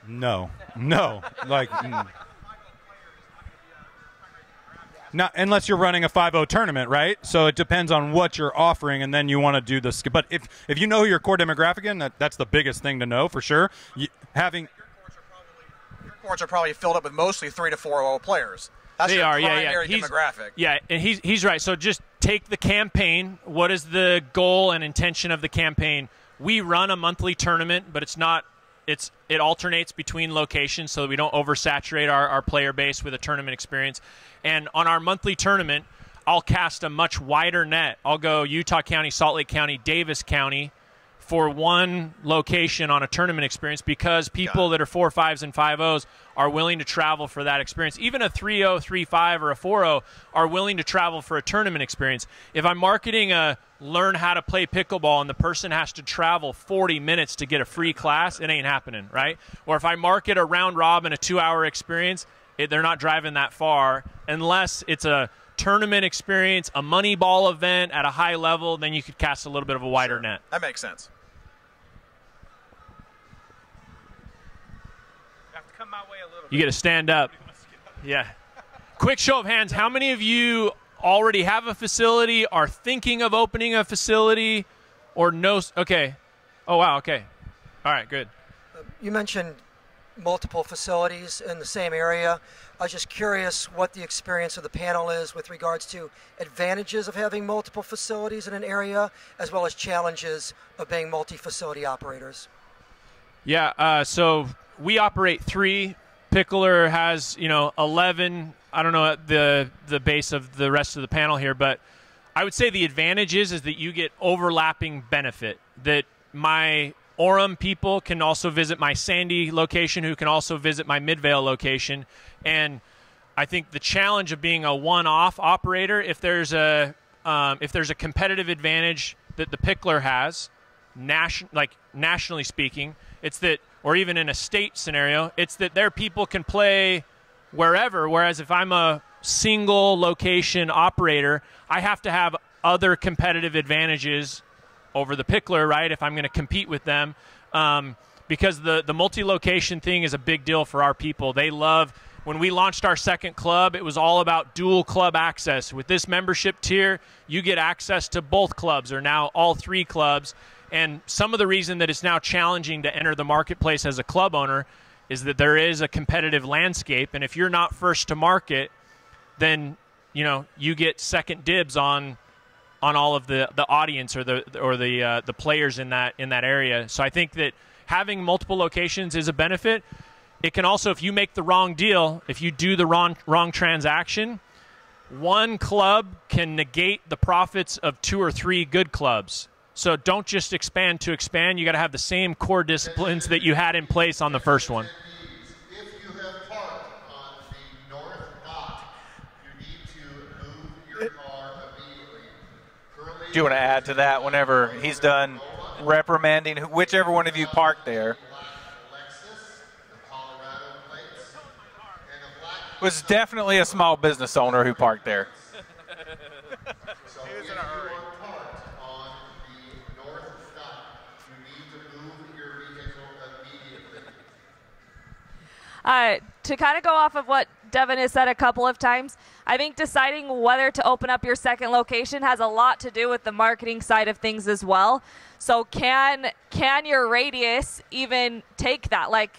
No, like not unless you're running a 5-0 tournament, right? So it depends on what you're offering, and then you want to do this. But if you know who your core demographic is, that's the biggest thing to know for sure. Your courts are probably filled up with mostly 3 to 4-0 players. That's they your are, primary yeah. demographic. Yeah, and he's right. So just take the campaign. What is the goal and intention of the campaign? We run a monthly tournament, but it's not. It alternates between locations so that we don't oversaturate our player base with a tournament experience. And on our monthly tournament, I'll cast a much wider net. I'll go Utah County, Salt Lake County, Davis County for one location on a tournament experience, because people that are 4-5s and 5-0s are willing to travel for that experience. Even a 3-0, 3-5, or a 4-0 are willing to travel for a tournament experience. If I'm marketing a learn how to play pickleball and the person has to travel 40 minutes to get a free class, it ain't happening, right? Or if I market a round robin, a 2-hour experience, they're not driving that far unless it's a tournament experience, a money ball event at a high level. Then you could cast a little bit of a wider net. That makes sense. You get to stand up. Yeah. Quick show of hands. How many of you already have a facility, are thinking of opening a facility, or no? Okay. Oh, wow. Okay. All right, good. You mentioned multiple facilities in the same area. I was just curious what the experience of the panel is with regards to advantages of having multiple facilities in an area, as well as challenges of being multi-facility operators. Yeah, so we operate 3. Picklr has 11. I don't know the base of the rest of the panel here, but I would say the advantage is that you get overlapping benefit. That my Orem people can also visit my Sandy location, who can also visit my Midvale location, and I think the challenge of being a one-off operator, if there's a competitive advantage that the Picklr has, nationally speaking, it's that. Or even in a state scenario, it's that their people can play wherever, whereas if I'm a single location operator, I have to have other competitive advantages over the Picklr, right, if I'm going to compete with them, because the multi-location thing is a big deal for our people. They love, when we launched our second club, it was all about dual club access. With this membership tier, you get access to both clubs, or now all 3 clubs. And some of the reason that it's now challenging to enter the marketplace as a club owner is that there is a competitive landscape, and if you're not first to market, then you get second dibs on all of the audience or the players in that area. So I think that having multiple locations is a benefit. It can also, if you make the wrong deal, if you do the wrong transaction, one club can negate the profits of 2 or 3 good clubs. So don't just expand to expand. You got to have the same core disciplines that you had in place on the first one. If you have parked on the north dock, you need to move your car immediately. Do you want to add to that whenever he's done reprimanding whichever one of you parked there? It was definitely a small business owner who parked there. So if you are parked on the north dock, you need to move your vehicle immediately. To kind of go off of what Devan has said a couple of times, I think deciding whether to open up your second location has a lot to do with the marketing side of things as well. So can your radius even take that? Like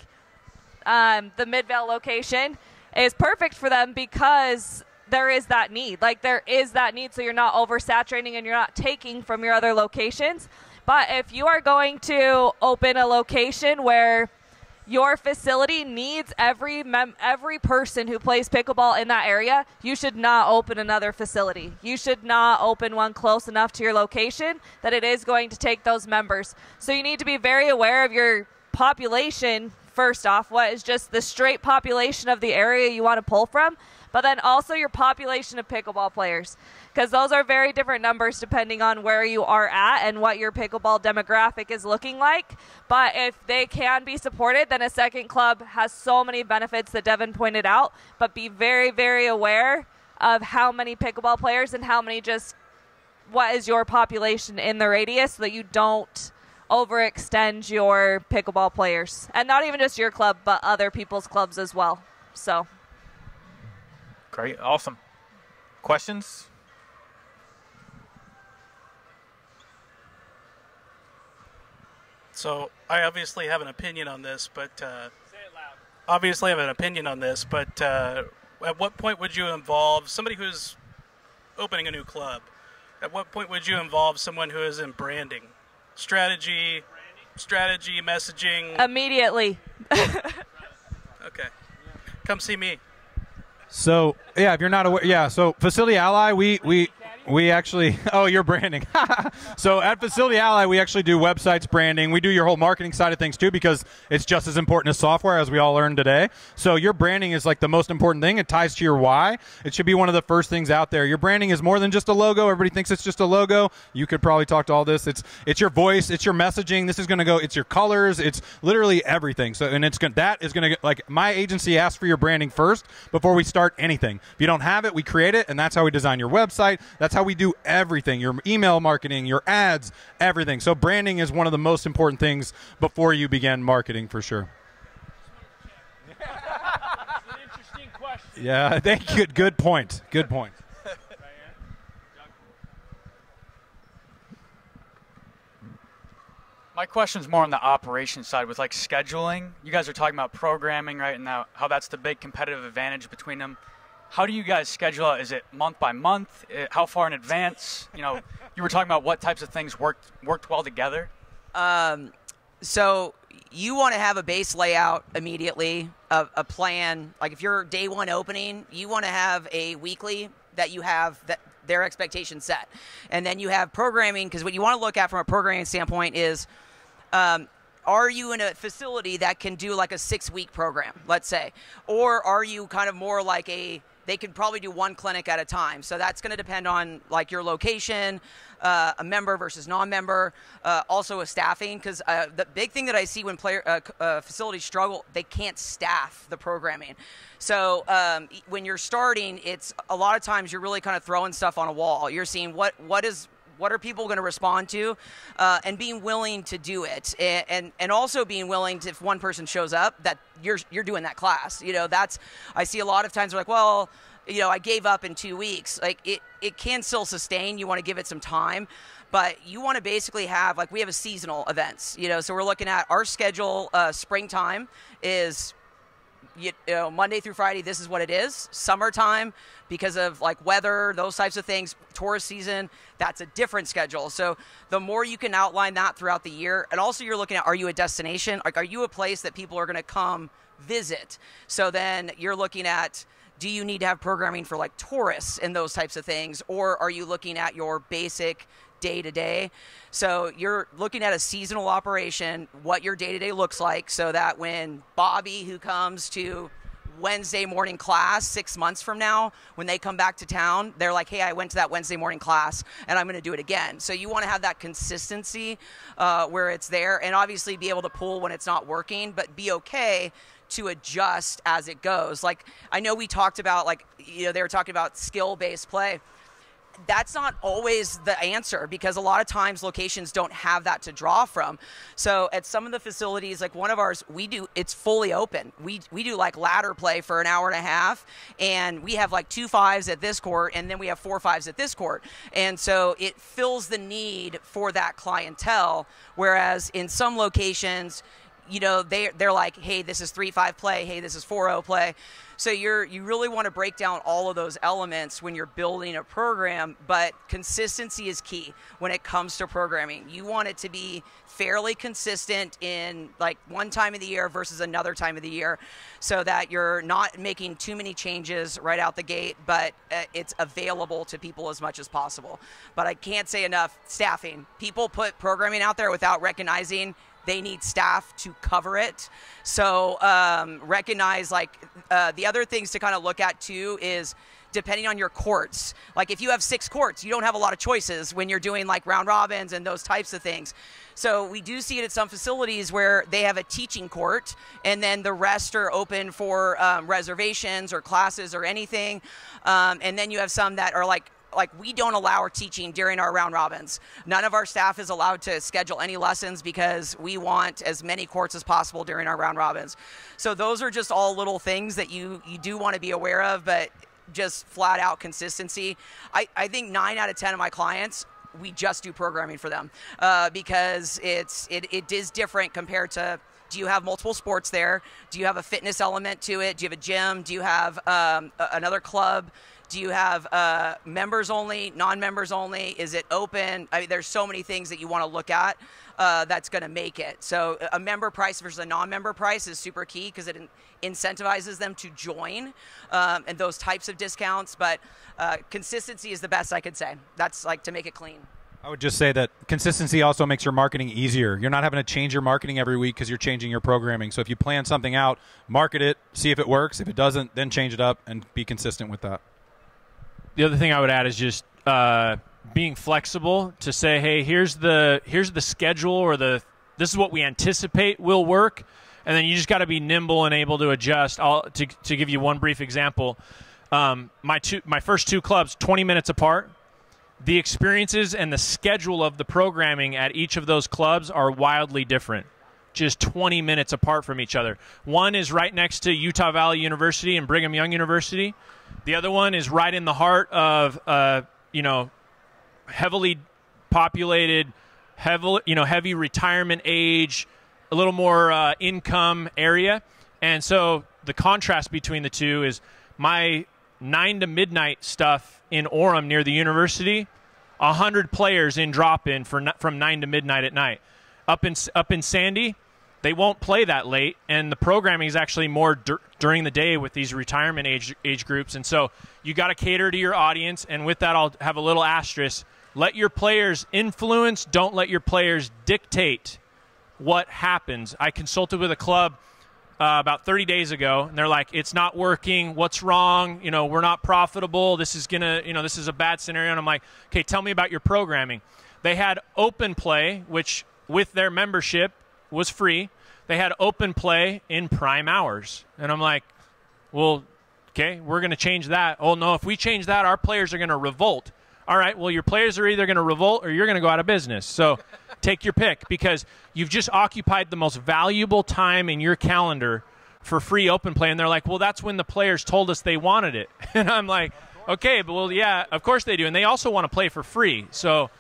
the Midvale location is perfect for them because there is that need. Like there is that need, so you're not oversaturating and you're not taking from your other locations. But if you are going to open a location where your facility needs every person who plays pickleball in that area, you should not open another facility. You should not open one close enough to your location that it is going to take those members. So you need to be very aware of your population. First off, what is just the straight population of the area you want to pull from, but then also your population of pickleball players, because those are very different numbers depending on where you are at and what your pickleball demographic is looking like. But if they can be supported, then a second club has so many benefits that Devan pointed out, but be very, very aware of how many pickleball players and how many what is your population in the radius so that you don't overextend your pickleball players, and not even just your club but other people's clubs as well. So great. Awesome. Questions? So I obviously have an opinion on this, but say it loud. At what point would you involve somebody who's opening a new club? At what point would you involve someone who is in branding? Strategy, messaging. Immediately. Okay. Come see me. So, yeah, if you're not aware, so Facility Ally, we actually, oh, you're branding. So at Facility Ally, we actually do websites, branding. We do your whole marketing side of things too, because it's just as important as software, as we all learned today. So your branding is like the most important thing. It ties to your why. It should be one of the first things out there. Your branding is more than just a logo. Everybody thinks it's just a logo. You could probably talk to all this. It's your voice. It's your messaging. This is going to go, it's your colors. It's literally everything. So, and that is going to get, like, my agency asks for your branding first before we start anything. If you don't have it, we create it, and that's how we design your website. That's how we do everything, your email marketing, your ads, everything. So branding is one of the most important things before you begin marketing, for sure. That's an interesting question. Yeah, thank you. Good point. Good point. My question's more on the operations side with like scheduling. You guys are talking about programming, right, and now how that's the big competitive advantage between them. How do you guys schedule it? Is it month by month? How far in advance? You know, you were talking about what types of things worked well together. So you want to have a base layout immediately, a plan. Like if you're day one opening, you want to have a weekly that you have that their expectations set. And then you have programming, because what you want to look at from a programming standpoint is, are you in a facility that can do like a 6-week program, let's say? Or are you kind of more like they could probably do one clinic at a time. So that's going to depend on like your location, a member versus non-member, also a staffing, because the big thing that I see when facilities struggle, they can't staff the programming. So when you're starting, it's a lot of times you're really kind of throwing stuff on a wall. You're seeing what are people going to respond to, and being willing to do it, and also being willing to, if one person shows up, that you're doing that class. You know, that's, I see a lot of times like, well, you know, I gave up in 2 weeks. Like it can still sustain. You want to give it some time, but you want to basically have, like, we have a seasonal events. You know, so we're looking at our schedule. Springtime is Monday through Friday, this is what it is. Summertime, because of like weather, those types of things, tourist season, that's a different schedule. So the more you can outline that throughout the year, and also you're looking at, are you a destination? Like, are you a place that people are going to come visit? So then you're looking at, do you need to have programming for like tourists and those types of things? Or are you looking at your basic day-to-day? So you're looking at a seasonal operation, what your day-to-day looks like, so that when Bobby, who comes to Wednesday morning class 6 months from now, when they come back to town, they're like, hey, I went to that Wednesday morning class and I'm going to do it again. So you want to have that consistency where it's there, and obviously be able to pull when it's not working, but be okay to adjust as it goes. Like, I know we talked about, like, they were talking about skill-based play. That's not always the answer, because a lot of times locations don't have that to draw from. So at some of the facilities, like one of ours, it's fully open. We do like ladder play for an hour and a half, and we have like 2 5s at this court, and then we have 4 5s at this court. And so it fills the need for that clientele, whereas in some locations, they're like, hey, this is 3-5 play. Hey, this is 4-0 play. So you really want to break down all of those elements when you're building a program, but consistency is key when it comes to programming. You want it to be fairly consistent in like one time of the year versus another time of the year, so that you're not making too many changes right out the gate, but it's available to people as much as possible. But I can't say enough, staffing. People put programming out there without recognizing they need staff to cover it. So recognize, like, the other things to kind of look at too is depending on your courts. Like if you have 6 courts, you don't have a lot of choices when you're doing like round robins and those types of things. So we do see it at some facilities where they have a teaching court, and then the rest are open for reservations or classes or anything. And then you have some that are like we don't allow our teaching during our round robins. None of our staff is allowed to schedule any lessons because we want as many courts as possible during our round robins. So those are just all little things that you do want to be aware of, but just flat out consistency. I think 9 out of 10 of my clients, we just do programming for them because it is different compared to, do you have multiple sports there? Do you have a fitness element to it? Do you have a gym? Do you have another club? Do you have members only, non-members only? Is it open? I mean, there's so many things that you want to look at that's going to make it. So a member price versus a non-member price is super key because it incentivizes them to join and those types of discounts. But consistency is the best I could say. That's like to make it clean. I would just say that consistency also makes your marketing easier. You're not having to change your marketing every week because you're changing your programming. So if you plan something out, market it, see if it works. If it doesn't, then change it up and be consistent with that. The other thing I would add is just being flexible to say, hey, here's the schedule, or this is what we anticipate will work, and then you just got to be nimble and able to adjust. To give you one brief example, my first 2 clubs, 20 minutes apart. The experiences and the schedule of the programming at each of those clubs are wildly different, just 20 minutes apart from each other. One is right next to Utah Valley University and Brigham Young University. The other one is right in the heart of, heavily populated, heavy retirement age, a little more income area. And so the contrast between the two is my 9 to midnight stuff in Orem near the university, 100 players in drop-in from 9 to midnight at night. Up in Sandy, they won't play that late, and the programming is actually more during the day with these retirement age groups. And so you got to cater to your audience, and with that I'll have a little asterisk. Let your players influence, don't let your players dictate what happens. I consulted with a club about 30 days ago, and they're like, it's not working, what's wrong, we're not profitable, this is this is a bad scenario. And I'm like, okay, tell me about your programming. They had open play, which with their membership was free. They had open play in prime hours. And I'm like, well, okay, we're going to change that. Oh, no, if we change that, our players are going to revolt. All right, well, your players are either going to revolt or you're going to go out of business. So take your pick, because you've just occupied the most valuable time in your calendar for free open play. And they're like, well, that's when the players told us they wanted it. And I'm like, okay, but well, yeah, of course they do. And they also want to play for free. So,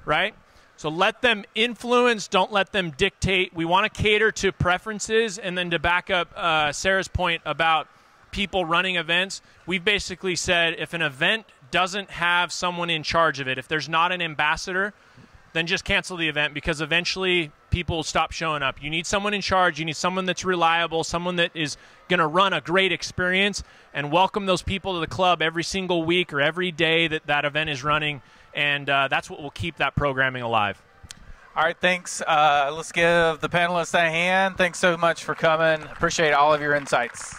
right? So let them influence, don't let them dictate. We want to cater to preferences. And then to back up Sarah's point about people running events, we've basically said if an event doesn't have someone in charge of it, if there's not an ambassador, then just cancel the event, because eventually people will stop showing up. You need someone in charge. You need someone that's reliable, someone that is going to run a great experience and welcome those people to the club every single week or every day that that event is running. And that's what will keep that programming alive. All right, thanks. Let's give the panelists a hand. Thanks so much for coming. Appreciate all of your insights.